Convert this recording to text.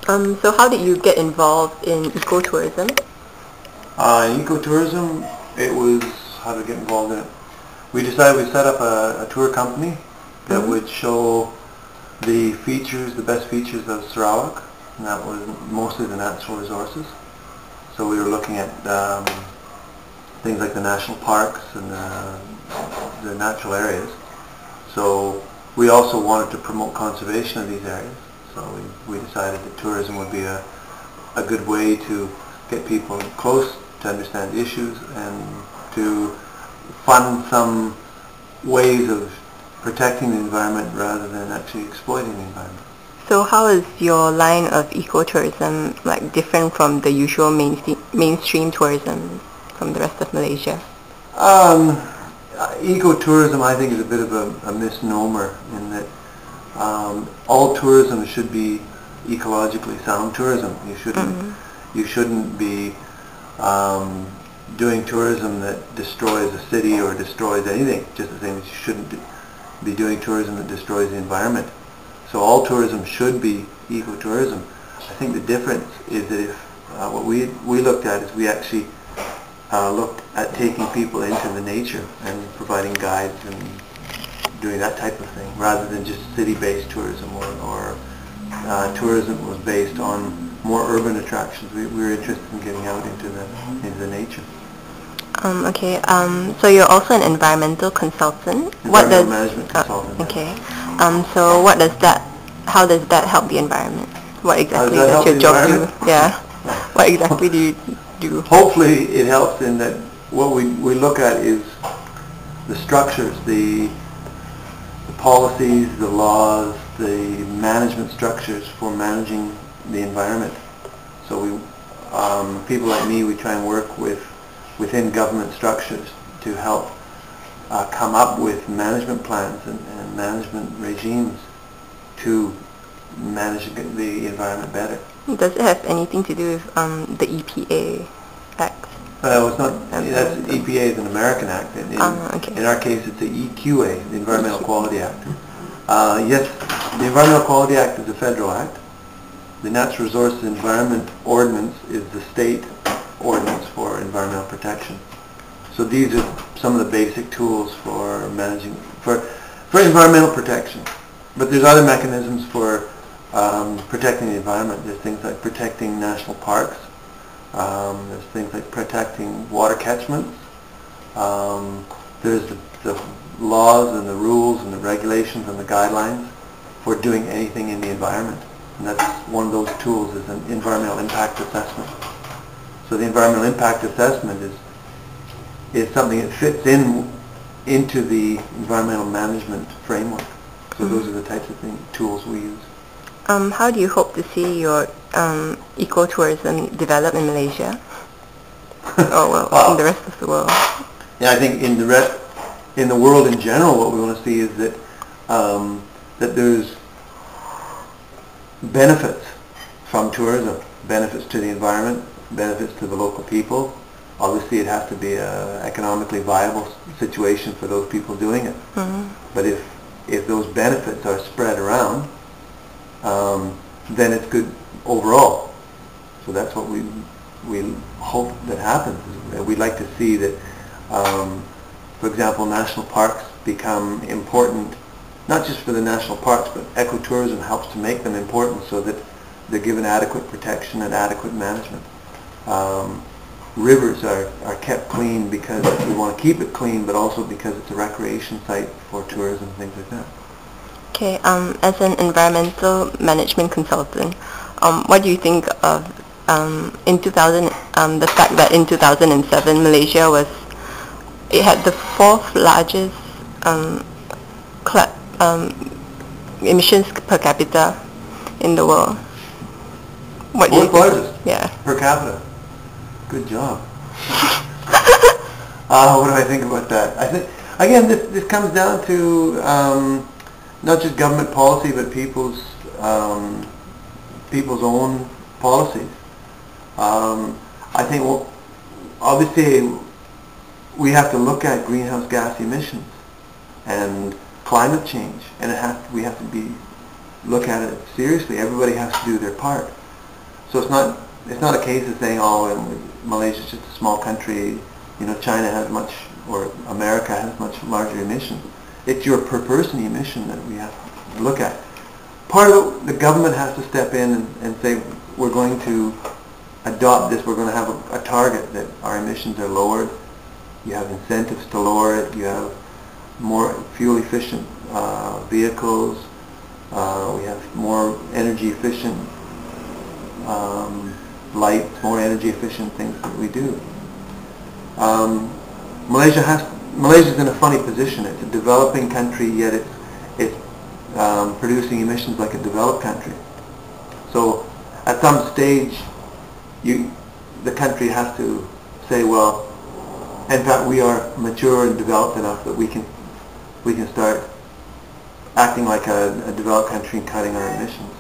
So how did you get involved in ecotourism? In ecotourism, it was how to get involved in it. We decided we'd set up a tour company that would show the best features of Sarawak, and that was mostly the natural resources. So we were looking at things like the national parks and the natural areas. So we also wanted to promote conservation of these areas. So we decided that tourism would be a good way to get people close to understand issues and to fund some ways of protecting the environment rather than actually exploiting the environment. So how is your line of ecotourism different from the usual mainstream tourism from the rest of Malaysia? Ecotourism, I think, is a bit of a misnomer in that all tourism should be ecologically sound tourism. You shouldn't be doing tourism that destroys a city or destroys anything, just the same as you shouldn't be doing tourism that destroys the environment. So all tourism should be ecotourism. I think the difference is that if what we looked at is we actually looked at taking people into the nature and providing guides and doing that type of thing, rather than just city-based tourism or tourism that was based on more urban attractions. We were interested in getting out into the nature. Okay. So you're also an environmental consultant. Environmental management consultant. Okay. So how does that help the environment? What exactly does your job do? Yeah. What exactly do you do? Hopefully it helps in that what we look at is the structures, the policies, the laws, the management structures for managing the environment. So people like me, we try and work within government structures to help come up with management plans and management regimes to manage the environment better. Does it have anything to do with the EPA Act? It's not. EPA is an American act. Okay. In our case, it's the EQA, the Environmental Quality Act. Yes, the Environmental Quality Act is a federal act. The Natural Resources Environment Ordinance is the state ordinance for environmental protection. So these are some of the basic tools for managing, for environmental protection. But there's other mechanisms for protecting the environment. There's things like protecting national parks. There's things like protecting water catchments. There's the laws and the rules and the regulations and the guidelines for doing anything in the environment. And that's one of those tools is an environmental impact assessment. So the environmental impact assessment is something that fits into the environmental management framework. So those are the types of tools we use. How do you hope to see your ecotourism develop in Malaysia? In the rest of the world? Yeah, I think in the world in general, what we want to see is that that there's benefits from tourism, benefits to the environment, benefits to the local people. Obviously, it has to be an economically viable situation for those people doing it. But if those benefits are spread around, then it's good overall. So that's what we hope that happens. We'd like to see that, for example, national parks become important, not just for the national parks, but ecotourism helps to make them important so that they're given adequate protection and adequate management. Rivers are kept clean because we want to keep it clean, but also because it's a recreation site for tourism, things like that. Okay, as an environmental management consultant, what do you think of the fact that in 2007 Malaysia had the fourth largest emissions per capita in the world? What do you think? Fourth largest? Yeah. Per capita. Good job. What do I think about that? I think, again, this comes down to not just government policy, but people's own policies. I think, well, obviously, we have to look at greenhouse gas emissions and climate change, and we have to look at it seriously. Everybody has to do their part. So it's not a case of saying, oh, Malaysia's just a small country, China has much, or America has much larger emissions. It's your per person emission that we have to look at. Part of it, the government has to step in and say, we're going to adopt this, we're going to have a target that our emissions are lowered. You have incentives to lower it, you have more fuel efficient vehicles, we have more energy efficient lights, more energy efficient things that we do. Malaysia's in a funny position. It's a developing country, yet it's producing emissions like a developed country. So at some stage, the country has to say, well, in fact, we are mature and developed enough that we can start acting like a developed country and cutting our emissions.